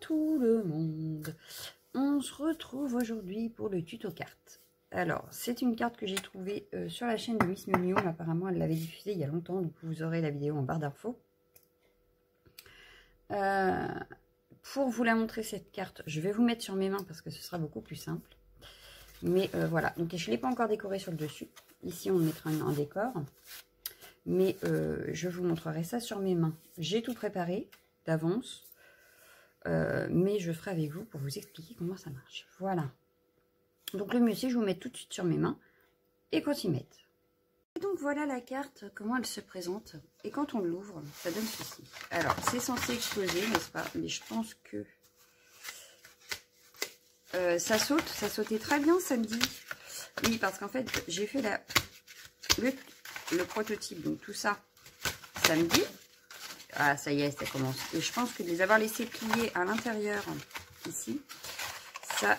tout le monde. On se retrouve aujourd'hui pour le tuto carte. Alors, c'est une carte que j'ai trouvée sur la chaîne de Miss Mignon. Apparemment, elle l'avait diffusée il y a longtemps, donc vous aurez la vidéo en barre d'infos. Pour vous la montrer, cette carte, je vais vous mettre sur mes mains parce que ce sera beaucoup plus simple. Mais voilà, donc je ne l'ai pas encore décorée sur le dessus. Ici, on mettra un décor. Mais je vous montrerai ça sur mes mains. J'ai tout préparé d'avance. Mais je ferai avec vous pour vous expliquer comment ça marche. Voilà. Donc le mieux c'est que je vous mette tout de suite sur mes mains et qu'on s'y mette. Et donc voilà la carte, comment elle se présente. Et quand on l'ouvre, ça donne ceci. Alors c'est censé exploser, n'est-ce pas? Mais je pense que ça saute, ça sautait très bien samedi. Oui, parce qu'en fait j'ai fait le prototype, donc tout ça samedi. Ah, ça y est, ça commence. Et je pense que de les avoir laissés plier à l'intérieur, ici, ça,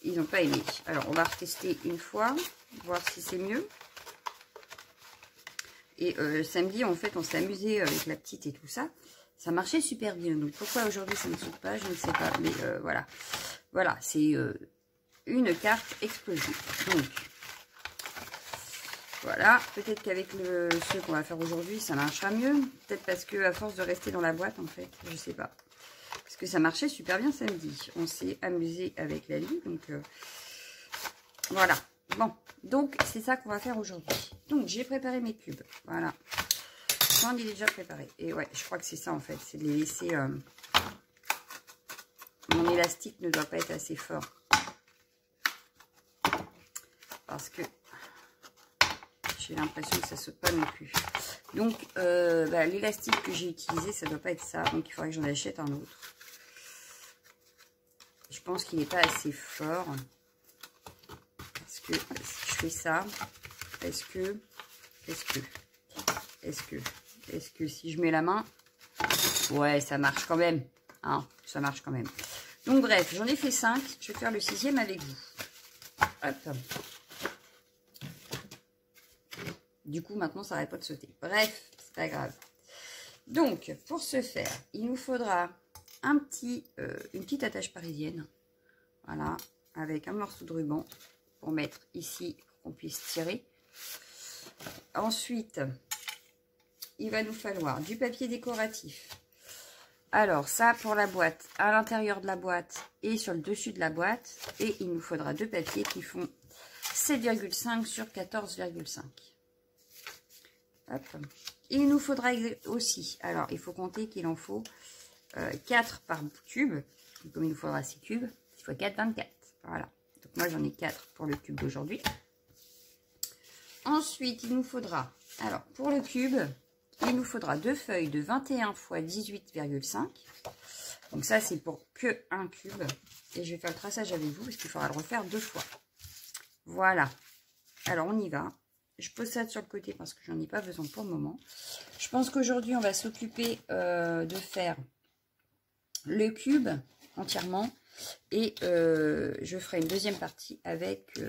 ils n'ont pas aimé. Alors, on va retester une fois, voir si c'est mieux. Et samedi, en fait, on s'est amusé avec la petite et tout ça. Ça marchait super bien. Donc, pourquoi aujourd'hui ça ne saute pas, je ne sais pas. Mais voilà. Voilà, c'est une carte explosive. Donc, voilà, peut-être qu'avec ceux qu'on va faire aujourd'hui, ça marchera mieux. Peut-être parce que à force de rester dans la boîte, en fait, je sais pas. Parce que ça marchait super bien samedi. On s'est amusé avec la lie, donc voilà. Bon, donc c'est ça qu'on va faire aujourd'hui. Donc j'ai préparé mes cubes, voilà. J'en ai déjà préparé. Et ouais, je crois que c'est ça en fait, c'est de les laisser... Mon élastique ne doit pas être assez fort. Parce que... j'ai l'impression que ça saute pas non plus. Donc, l'élastique que j'ai utilisé, ça doit pas être ça. Donc, il faudrait que j'en achète un autre. Je pense qu'il n'est pas assez fort. Parce que si je fais ça, est-ce que si je mets la main, ouais, ça marche quand même. Hein, ça marche quand même. Donc, bref, j'en ai fait 5. Je vais faire le 6e avec vous. Hop. Du coup, maintenant, ça n'arrête pas de sauter. Bref, c'est pas grave. Donc, pour ce faire, il nous faudra une petite attache parisienne. Voilà, avec un morceau de ruban pour mettre ici, pour qu'on puisse tirer. Ensuite, il va nous falloir du papier décoratif. Alors, ça pour la boîte, à l'intérieur de la boîte et sur le dessus de la boîte. Et il nous faudra deux papiers qui font 7,5 sur 14,5. Hop. Il nous faudra aussi, alors il faut compter qu'il en faut 4 par cube. Comme il nous faudra 6 cubes, 6 x 4, 24. Voilà. Donc moi j'en ai 4 pour le cube d'aujourd'hui. Ensuite, il nous faudra, alors pour le cube, il nous faudra 2 feuilles de 21 x 18,5. Donc ça c'est pour que un cube. Et je vais faire le traçage avec vous parce qu'il faudra le refaire 2 fois. Voilà. Alors on y va. Je pose ça sur le côté parce que j'en ai pas besoin pour le moment. Je pense qu'aujourd'hui, on va s'occuper de faire le cube entièrement. Et je ferai une deuxième partie avec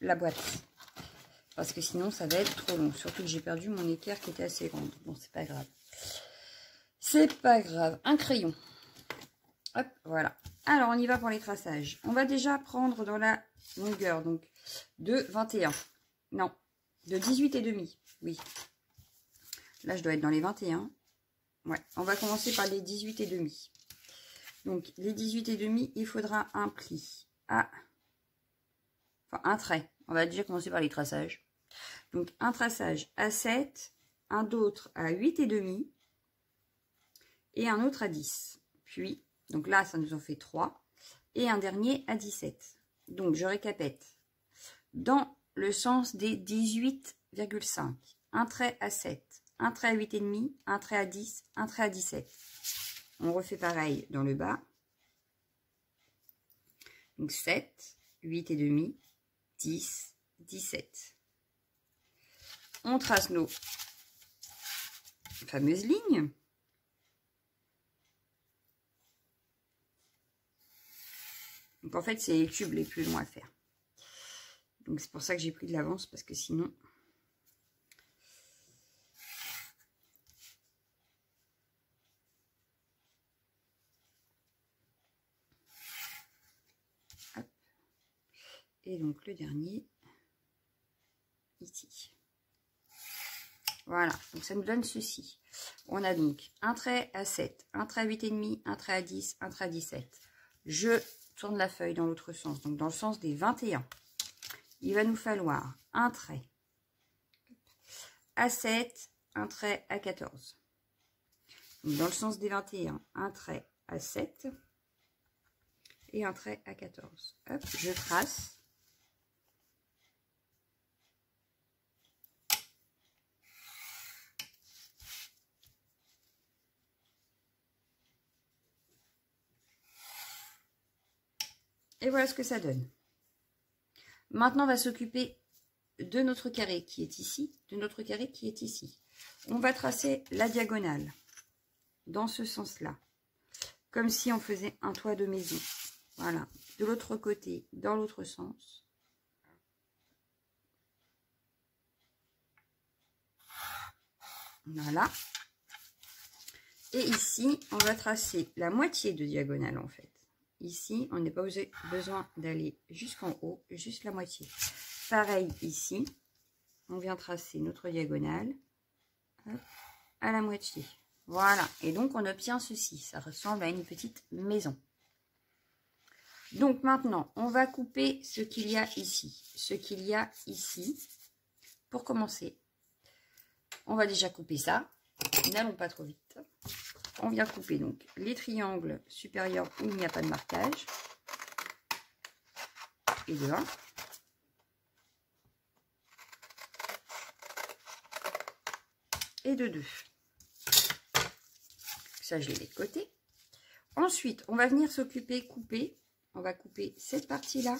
la boîte. Parce que sinon, ça va être trop long. Surtout que j'ai perdu mon équerre qui était assez grande. Bon, c'est pas grave. C'est pas grave. Un crayon. Hop, voilà. Alors, on y va pour les traçages. On va déjà prendre dans la longueur, donc de 21. Non, de 18,5. Oui. Là, je dois être dans les 21. Ouais, on va commencer par les 18,5. Donc, les 18,5, il faudra un pli à... Enfin, un trait. On va déjà commencer par les traçages. Donc, un traçage à 7, un autre à 8,5 et un autre à 10. Puis, donc là, ça nous en fait 3. Et un dernier à 17. Donc, je récapitule. Dans le sens des 18,5. Un trait à 7, un trait à 8,5, un trait à 10, un trait à 17. On refait pareil dans le bas. Donc 7, 8,5, 10, 17. On trace nos fameuses lignes. Donc en fait, c'est les cubes les plus longs à faire. Donc c'est pour ça que j'ai pris de l'avance, parce que sinon... Et donc le dernier ici. Voilà, donc ça nous donne ceci. On a donc un trait à 7, un trait à 8,5, un trait à 10, un trait à 17. Je tourne la feuille dans l'autre sens, donc dans le sens des 21. Il va nous falloir un trait à 7, un trait à 14. Donc dans le sens des 21, un trait à 7 et un trait à 14. Hop, je trace. Et voilà ce que ça donne. Maintenant, on va s'occuper de notre carré qui est ici, de notre carré qui est ici. On va tracer la diagonale dans ce sens-là, comme si on faisait un toit de maison. Voilà, de l'autre côté, dans l'autre sens. Voilà. Et ici, on va tracer la moitié de diagonale en fait. Ici, on n'est pas besoin d'aller jusqu'en haut, juste la moitié. Pareil ici, on vient tracer notre diagonale hop, à la moitié. Voilà, et donc on obtient ceci. Ça ressemble à une petite maison. Donc maintenant, on va couper ce qu'il y a ici. Ce qu'il y a ici. Pour commencer, on va déjà couper ça. N'allons pas trop vite. On vient couper donc les triangles supérieurs où il n'y a pas de marquage. Et de 1. Et de 2. Ça, je les mets de côté. Ensuite, on va venir s'occuper, couper. On va couper cette partie-là.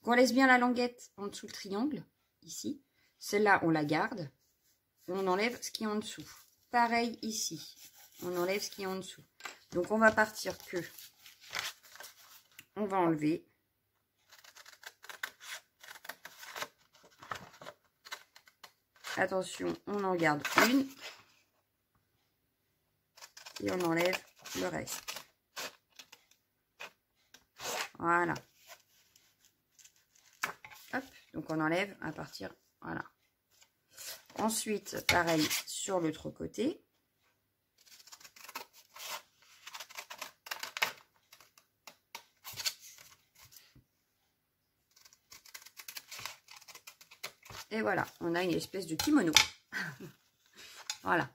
Qu'on laisse bien la languette en dessous le triangle, ici. Celle-là, on la garde. On enlève ce qui est en dessous. Pareil ici. On enlève ce qui est en dessous. Donc, on va partir que... On va enlever. Attention, on en garde une. Et on enlève le reste. Voilà. Hop, donc on enlève à partir, voilà. Ensuite, pareil sur l'autre côté. Et voilà, on a une espèce de kimono. Voilà.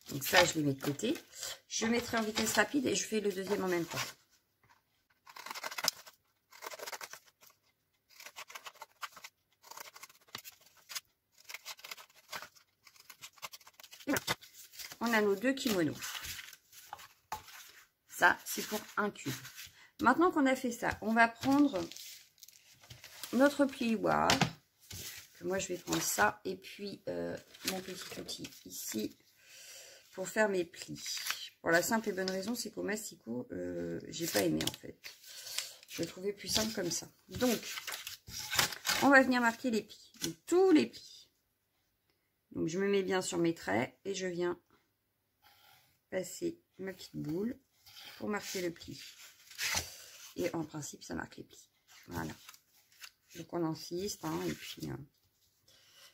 Donc ça, je les mets de côté. Je mettrai en vitesse rapide et je fais le deuxième en même temps. Voilà. On a nos deux kimonos. Ça, c'est pour un cube. Maintenant qu'on a fait ça, on va prendre notre plioir. Moi, je vais prendre ça et puis mon petit outil ici pour faire mes plis. Pour la simple et bonne raison, c'est qu'au masticot, j'ai pas aimé en fait. Je le trouvais plus simple comme ça. Donc, on va venir marquer les plis, donc, tous les plis. Donc, je me mets bien sur mes traits et je viens passer ma petite boule pour marquer le pli. Et en principe, ça marque les plis. Voilà. Donc, on insiste, hein, et puis...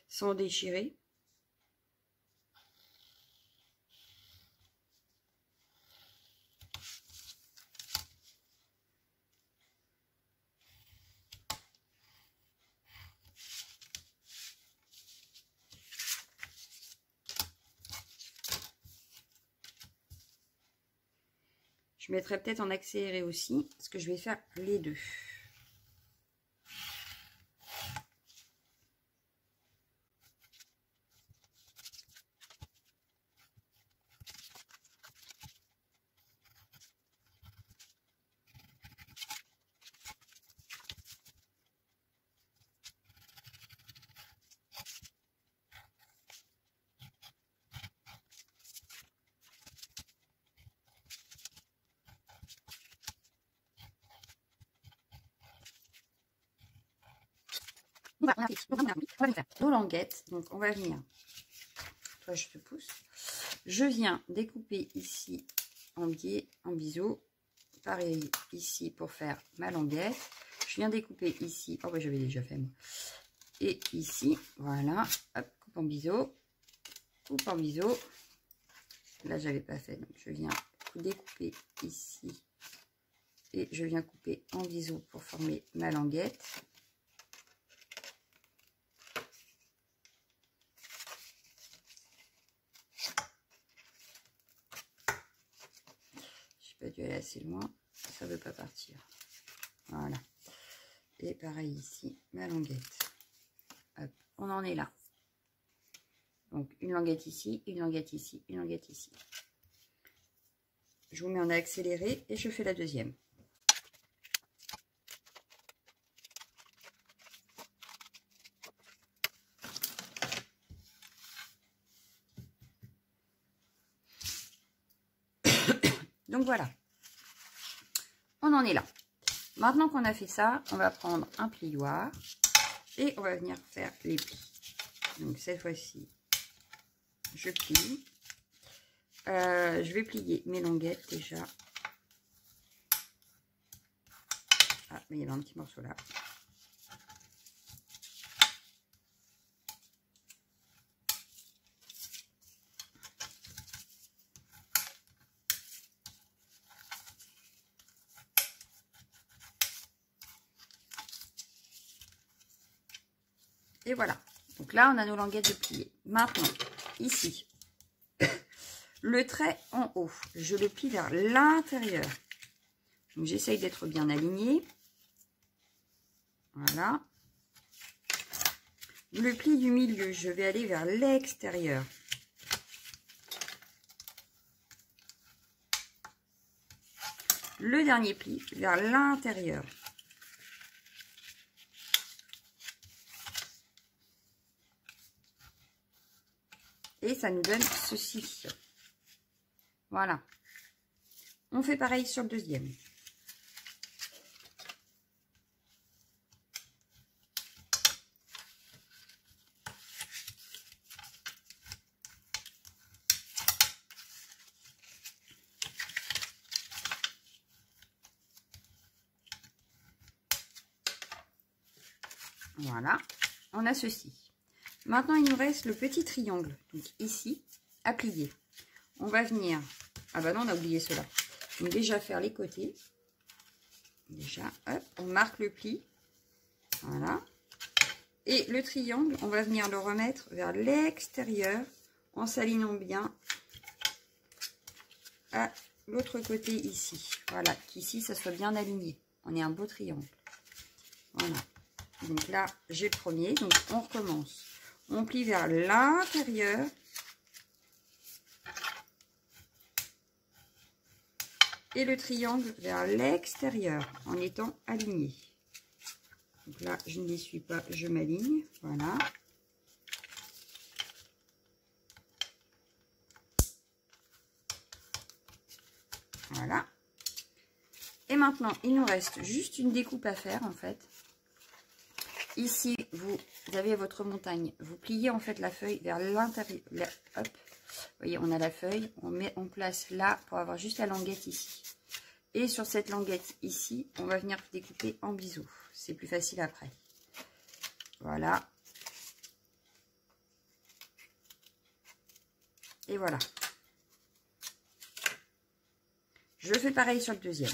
sans déchirer. Je mettrai peut-être en accéléré aussi, parce que je vais faire les deux. On va faire nos languettes. Donc, on va venir. Toi, je te pousse. Je viens découper ici en biais, en biseau. Pareil ici pour faire ma languette. je viens découper ici. Oh, bah, j'avais déjà fait, moi. Et ici, voilà. Hop, coupe en biseau. Coupe en biseau. Là, j'avais pas fait, donc je viens découper ici. Et je viens couper en biseau pour former ma languette. J'ai pas dû aller assez loin, ça veut pas partir. Voilà. Et pareil ici, ma languette. Hop, on en est là. Donc une languette ici, une languette ici, une languette ici. Je vous mets en accéléré et je fais la deuxième. Donc voilà, on en est là. Maintenant qu'on a fait ça, on va prendre un plioir et on va venir faire les plis. Donc cette fois-ci, je plie. Je vais plier mes languettes déjà. Ah, mais il y avait un petit morceau là. Et voilà. Donc là, on a nos languettes de plier. Maintenant, ici, le trait en haut, je le plie vers l'intérieur. Donc, j'essaye d'être bien alignée. Voilà. Le pli du milieu, je vais aller vers l'extérieur. Le dernier pli vers l'intérieur. Et ça nous donne ceci. Voilà. On fait pareil sur le deuxième. Voilà. On a ceci. Maintenant, il nous reste le petit triangle. Donc ici, à plier. On va venir... Ah bah non, on a oublié cela. Donc déjà faire les côtés. Déjà, hop, on marque le pli. Voilà. Et le triangle, on va venir le remettre vers l'extérieur en s'alignant bien à l'autre côté ici. Voilà, qu'ici, ça soit bien aligné. On est un beau triangle. Voilà. Donc là, j'ai le premier. Donc on recommence. On plie vers l'intérieur. Et le triangle vers l'extérieur en étant aligné. Donc là, je ne les suis pas, je m'aligne. Voilà. Voilà. Et maintenant, il nous reste juste une découpe à faire en fait. Ici, vous avez votre montagne. Vous pliez en fait la feuille vers l'intérieur. Hop. Vous voyez, on a la feuille. On met en place là pour avoir juste la languette ici. Et sur cette languette ici, on va venir découper en biseau. C'est plus facile après. Voilà. Et voilà. Je fais pareil sur le deuxième.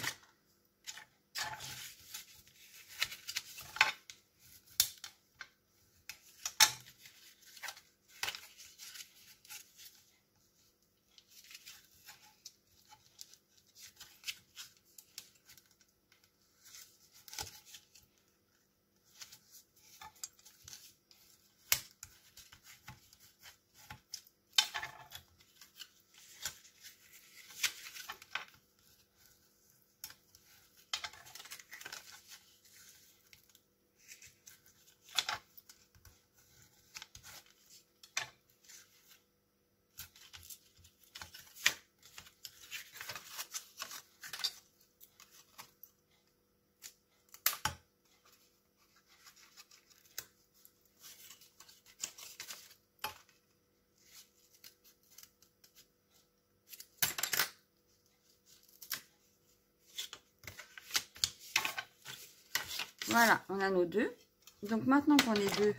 Voilà, on a nos deux. Donc maintenant qu'on les deux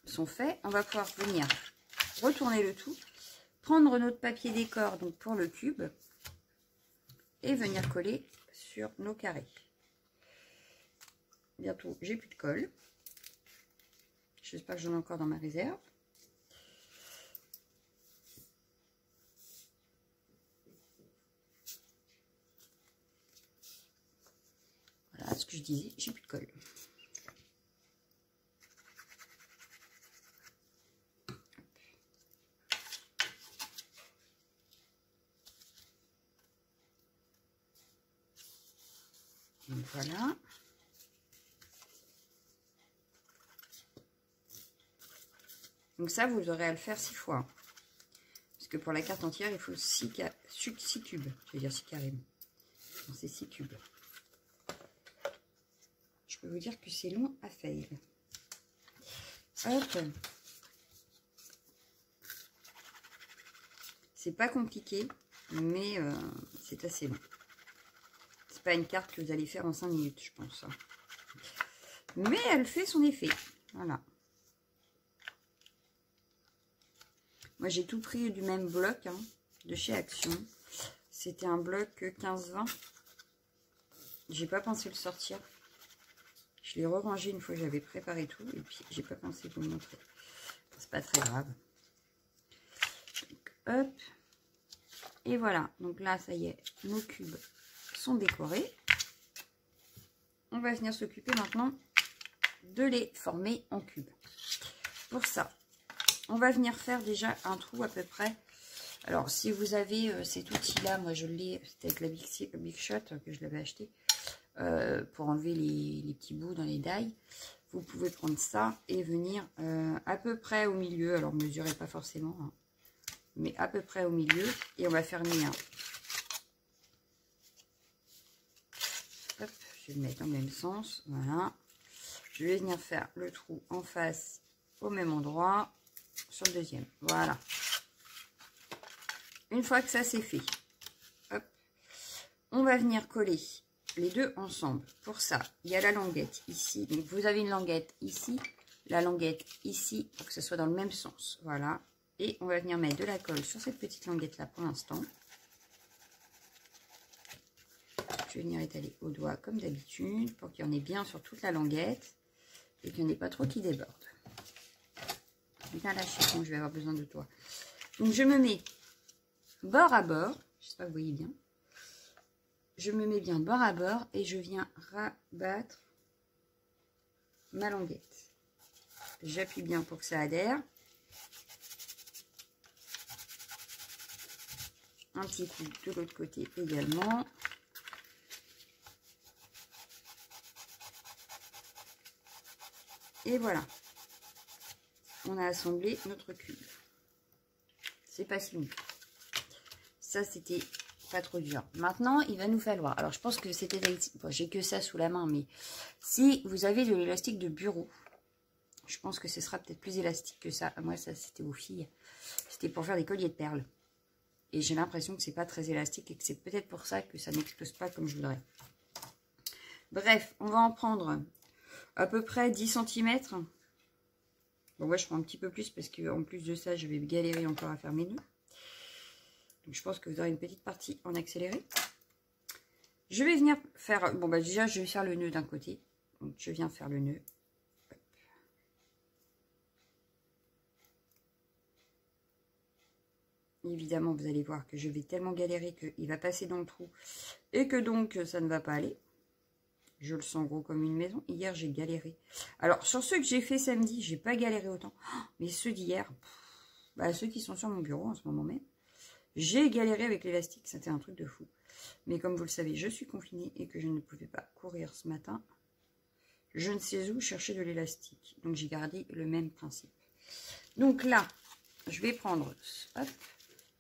sont faits, on va pouvoir venir retourner le tout, prendre notre papier décor donc pour le cube et venir coller sur nos carrés. Bientôt, j'ai plus de colle. J'espère que j'en ai encore dans ma réserve. Voilà ce que je disais, j'ai plus de colle. Donc voilà. Donc ça, vous aurez à le faire 6 fois. Parce que pour la carte entière, il faut 6 cubes. Je vais dire 6 carrés. C'est 6 cubes. Je peux vous dire que c'est long à faire. Hop. C'est pas compliqué, mais c'est assez long. C'est pas une carte que vous allez faire en 5 minutes, je pense. Mais elle fait son effet. Voilà. Moi, j'ai tout pris du même bloc hein, de chez Action. C'était un bloc 15-20. J'ai pas pensé le sortir. Je l'ai rangé une fois que j'avais préparé tout. Et puis, j'ai pas pensé vous le montrer. C'est pas très grave. Donc, hop. Et voilà. Donc là, ça y est, nos cubes sont décorés. On va venir s'occuper maintenant de les former en cubes. Pour ça, on va venir faire déjà un trou à peu près. Alors, si vous avez cet outil-là, moi je l'ai, c'était avec la Big Shot que je l'avais acheté, pour enlever les petits bouts dans les die. Vous pouvez prendre ça et venir à peu près au milieu. Alors, mesurez pas forcément, hein, mais à peu près au milieu. Et on va fermer un. Hop, je vais le mettre dans le même sens. Voilà. Je vais venir faire le trou en face au même endroit. Sur le deuxième, voilà. Une fois que ça c'est fait, hop, on va venir coller les deux ensemble. Pour ça, il y a la languette ici. Donc vous avez une languette ici, la languette ici, pour que ce soit dans le même sens. Voilà. Et on va venir mettre de la colle sur cette petite languette là pour l'instant. Je vais venir étaler au doigt comme d'habitude pour qu'il y en ait bien sur toute la languette et qu'il n'y en ait pas trop qui déborde. Viens là, chiffon, je vais avoir besoin de toi. Donc, je me mets bord à bord. J'espère que vous voyez bien. Je me mets bien bord à bord et je viens rabattre ma languette. J'appuie bien pour que ça adhère. Un petit coup de l'autre côté également. Et voilà. On a assemblé notre cube. C'est pas si long. Ça, c'était pas trop dur. Maintenant, il va nous falloir... Alors, je pense que c'était... Bon, j'ai que ça sous la main, mais si vous avez de l'élastique de bureau, je pense que ce sera peut-être plus élastique que ça. Moi, ça, c'était aux filles. C'était pour faire des colliers de perles. Et j'ai l'impression que c'est pas très élastique et que c'est peut-être pour ça que ça n'explose pas comme je voudrais. Bref, on va en prendre à peu près 10 cm. Bon, ouais, je prends un petit peu plus parce qu'en plus de ça, je vais galérer encore à faire mes nœuds. Donc, je pense que vous aurez une petite partie en accéléré. Je vais venir faire... Bon, bah déjà, je vais faire le nœud d'un côté. Donc, je viens faire le nœud. Hop. Évidemment, vous allez voir que je vais tellement galérer qu'il va passer dans le trou. Et que donc, ça ne va pas aller. Je le sens gros comme une maison. Hier, j'ai galéré. Alors, sur ceux que j'ai fait samedi, j'ai pas galéré autant. Oh, mais ceux d'hier, bah, ceux qui sont sur mon bureau en ce moment même, j'ai galéré avec l'élastique. C'était un truc de fou. Mais comme vous le savez, je suis confinée et que je ne pouvais pas courir ce matin. Je ne sais où chercher de l'élastique. Donc, j'ai gardé le même principe. Donc là, je vais prendre... Hop,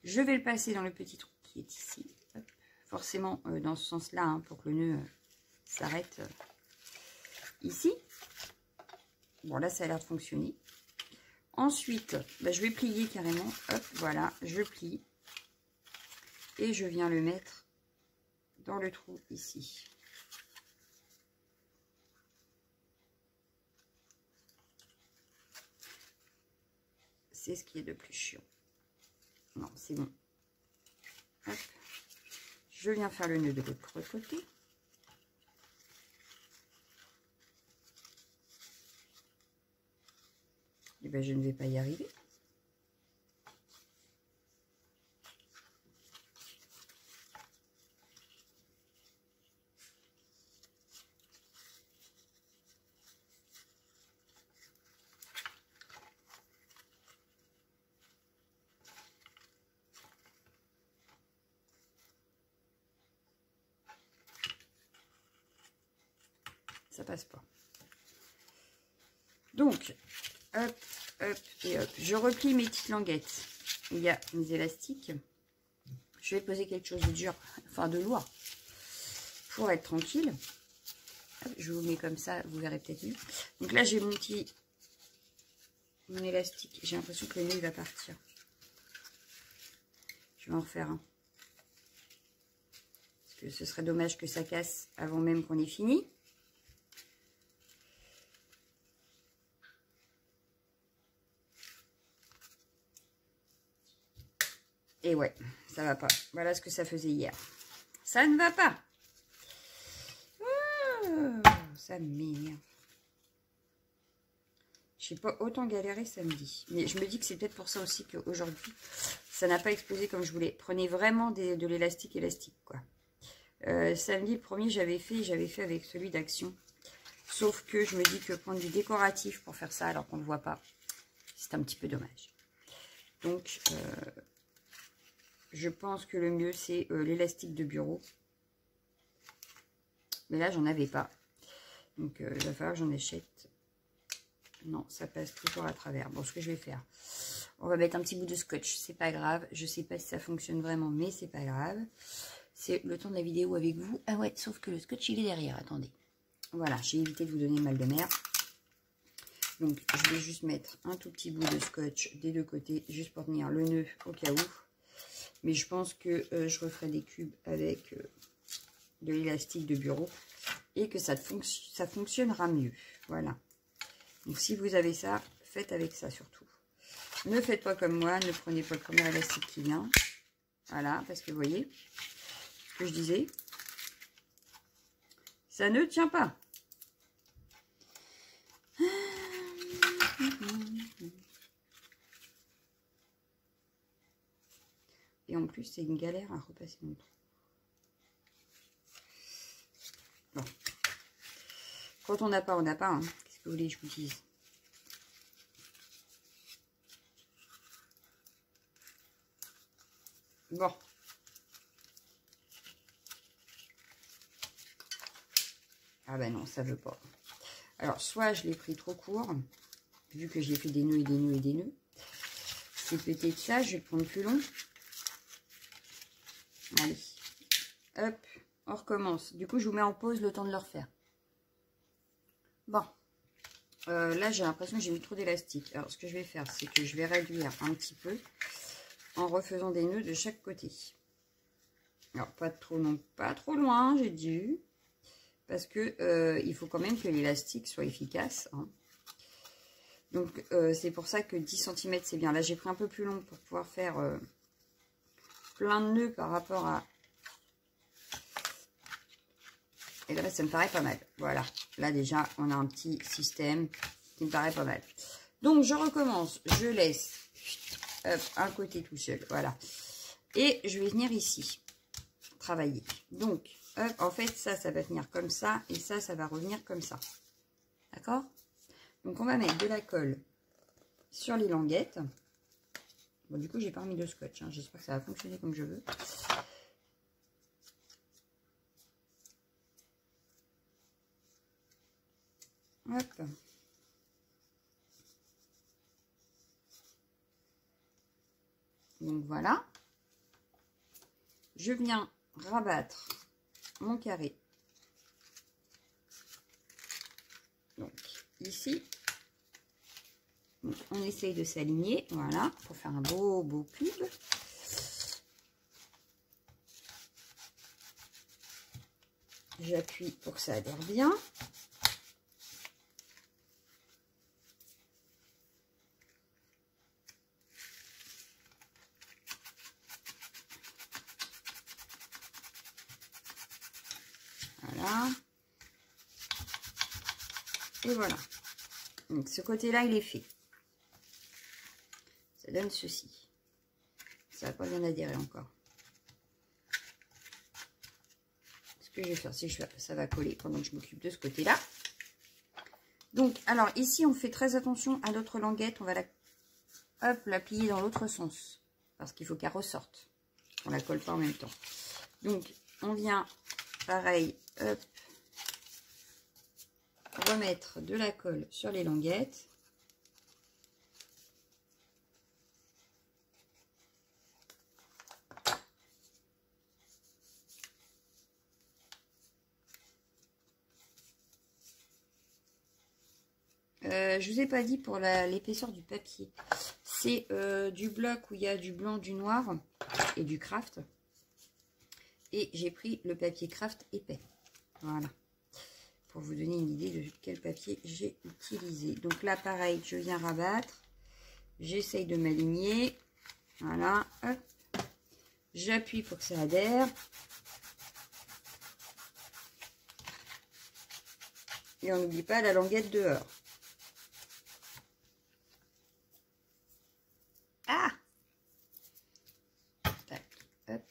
je vais le passer dans le petit trou qui est ici. Hop, forcément, dans ce sens-là, hein, pour que le nœud... s'arrête ici. Bon, là, ça a l'air de fonctionner. Ensuite, bah, je vais plier carrément. Hop, voilà, je plie. Et je viens le mettre dans le trou ici. C'est ce qui est de plus chiant. Non, c'est bon. Hop. Je viens faire le nœud de l'autre côté. Et bien, je ne vais pas y arriver. Ça passe pas. Donc, hop, hop et hop. Je replie mes petites languettes. Il y a mes élastiques. Je vais poser quelque chose de dur, enfin de lourd, pour être tranquille. Hop, je vous mets comme ça, vous verrez peut-être mieux. Donc là, j'ai mon élastique. J'ai l'impression que le nœud il va partir. Je vais en refaire un. Parce que ce serait dommage que ça casse avant même qu'on ait fini. Et ouais, ça va pas. Voilà ce que ça faisait hier. Ça ne va pas. Oh, ça m'énerve. Je n'ai pas autant galéré samedi. Mais je me dis que c'est peut-être pour ça aussi qu'aujourd'hui, ça n'a pas explosé comme je voulais. Prenez vraiment de l'élastique élastique, quoi. Samedi, le premier, j'avais fait avec celui d'Action. Sauf que je me dis que prendre du décoratif pour faire ça alors qu'on ne le voit pas, c'est un petit peu dommage. Donc, je pense que le mieux, c'est l'élastique de bureau. Mais là, j'en avais pas. Donc, il va falloir que j'en achète. Non, ça passe toujours à travers. Bon, ce que je vais faire, on va mettre un petit bout de scotch. C'est pas grave. Je sais pas si ça fonctionne vraiment, mais c'est pas grave. C'est le temps de la vidéo avec vous. Ah ouais, sauf que le scotch, il est derrière. Attendez. Voilà, j'ai évité de vous donner mal de mer. Donc, je vais juste mettre un tout petit bout de scotch des deux côtés, juste pour tenir le nœud au cas où. Mais je pense que je referai des cubes avec de l'élastique de bureau et que ça fonctionnera mieux. Voilà. Donc, si vous avez ça, faites avec ça surtout. Ne faites pas comme moi, ne prenez pas le premier élastique qui vient. Voilà, parce que vous voyez ce que je disais. Ça ne tient pas. Et en plus, c'est une galère à repasser mon trou. Bon. Quand on n'a pas, on n'a pas. Hein. Qu'est-ce que vous voulez que je vous dise? Bon. Ah ben non, ça veut pas. Alors, soit je l'ai pris trop court, vu que j'ai fait des nœuds et des nœuds et des nœuds. C'est peut-être ça, je vais le prendre plus long. Allez. Hop, on recommence. Du coup, je vous mets en pause le temps de le refaire. Bon. Là, j'ai l'impression que j'ai mis trop d'élastique. Alors, ce que je vais faire, c'est que je vais réduire un petit peu en refaisant des nœuds de chaque côté. Alors, pas trop non, pas trop loin, j'ai dit. Parce que il faut quand même que l'élastique soit efficace. Hein. Donc, c'est pour ça que 10 cm, c'est bien. Là, j'ai pris un peu plus long pour pouvoir faire plein de nœuds par rapport à... Et là, ça me paraît pas mal. Voilà. Là, déjà, on a un petit système qui me paraît pas mal. Donc, je recommence. Je laisse hop, un côté tout seul. Voilà. Et je vais venir ici travailler. Donc, hop, en fait, ça va venir comme ça. Et ça va revenir comme ça. D'accord? Donc, on va mettre de la colle sur les languettes. Bon, du coup, j'ai pas remis de scotch. Hein. J'espère que ça va fonctionner comme je veux. Hop. Donc, voilà. Je viens rabattre mon carré. Donc, ici. Donc, on essaye de s'aligner. Voilà. Pour faire un beau cube. J'appuie pour que ça adhère bien. Voilà. Et voilà. Donc ce côté-là, il est fait. Ça donne ceci. Ça n'a pas bien adhéré encore. Ce que je vais faire, c'est que ça va coller pendant que je m'occupe de ce côté-là. Donc, alors ici, on fait très attention à notre languette. On va la plier dans l'autre sens. Parce qu'il faut qu'elle ressorte. On la colle pas en même temps. Donc, on vient, pareil, hop, remettre de la colle sur les languettes. Je vous ai pas dit pour l'épaisseur du papier. C'est du bloc où il y a du blanc, du noir et du craft. Et j'ai pris le papier craft épais. Voilà. Pour vous donner une idée de quel papier j'ai utilisé. Donc là, pareil, je viens rabattre. J'essaye de m'aligner. Voilà. J'appuie pour que ça adhère. Et on n'oublie pas la languette dehors. Ah! Tac, hop.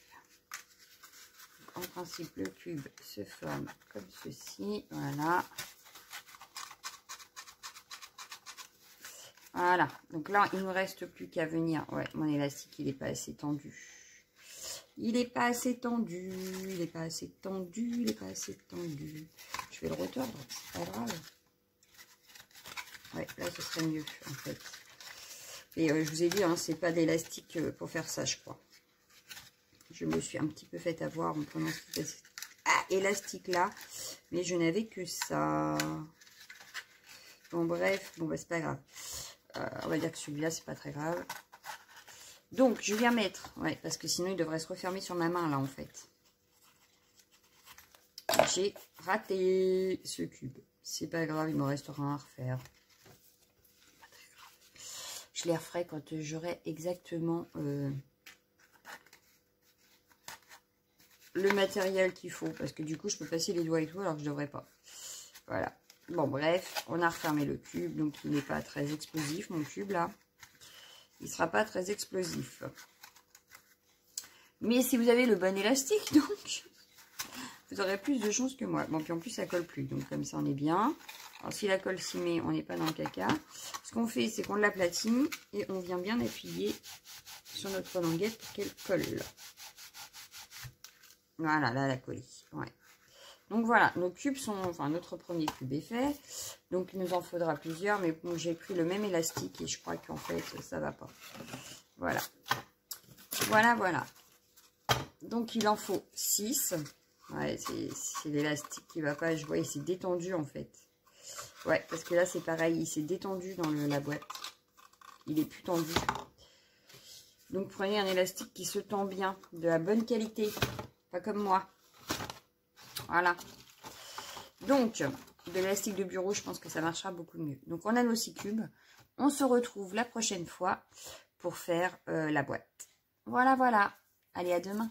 En principe, le cube se forme comme ceci. Voilà. Voilà. Donc là, il ne me reste plus qu'à venir. Ouais, mon élastique, il n'est pas assez tendu. Il n'est pas assez tendu. Il n'est pas assez tendu. Il n'est pas assez tendu. Je vais le retordre. C'est pas grave. Ouais, là, ce serait mieux, en fait. Et je vous ai dit, hein, c'est pas d'élastique pour faire ça, je crois. Je me suis un petit peu fait avoir en prenant cet élastique là, mais je n'avais que ça. Bon, bref, bon, bah, c'est pas grave. On va dire que celui-là, c'est pas très grave. Donc, je viens mettre, ouais, parce que sinon, il devrait se refermer sur ma main là, en fait. J'ai raté ce cube. C'est pas grave, il me restera un à refaire. Je les referai quand j'aurai exactement le matériel qu'il faut. Parce que du coup, je peux passer les doigts et tout alors que je ne devrais pas. Voilà. Bon, bref, on a refermé le cube. Donc, il n'est pas très explosif, mon cube, là. Il ne sera pas très explosif. Mais si vous avez le bon élastique, donc, vous aurez plus de chance que moi. Bon, puis en plus, ça colle plus. Donc, comme ça, on est bien. Alors, si la colle s'y met, on n'est pas dans le caca. Ce qu'on fait, c'est qu'on l'aplatine et on vient bien appuyer sur notre languette pour qu'elle colle. Voilà, là, la colle. Ouais. Donc, voilà, nos cubes sont... Enfin, notre premier cube est fait. Donc, il nous en faudra plusieurs. Mais bon, j'ai pris le même élastique et je crois qu'en fait, ça va pas. Voilà. Voilà, voilà. Donc, il en faut 6. Ouais, c'est l'élastique qui va pas. Je vois, il s'est détendu, en fait. Ouais, parce que là, c'est pareil. Il s'est détendu dans la boîte. Il est plus tendu. Donc, prenez un élastique qui se tend bien. De la bonne qualité. Pas comme moi. Voilà. Donc, de l'élastique de bureau, je pense que ça marchera beaucoup mieux. Donc, on a nos 6 cubes. On se retrouve la prochaine fois pour faire la boîte. Voilà, voilà. Allez, à demain.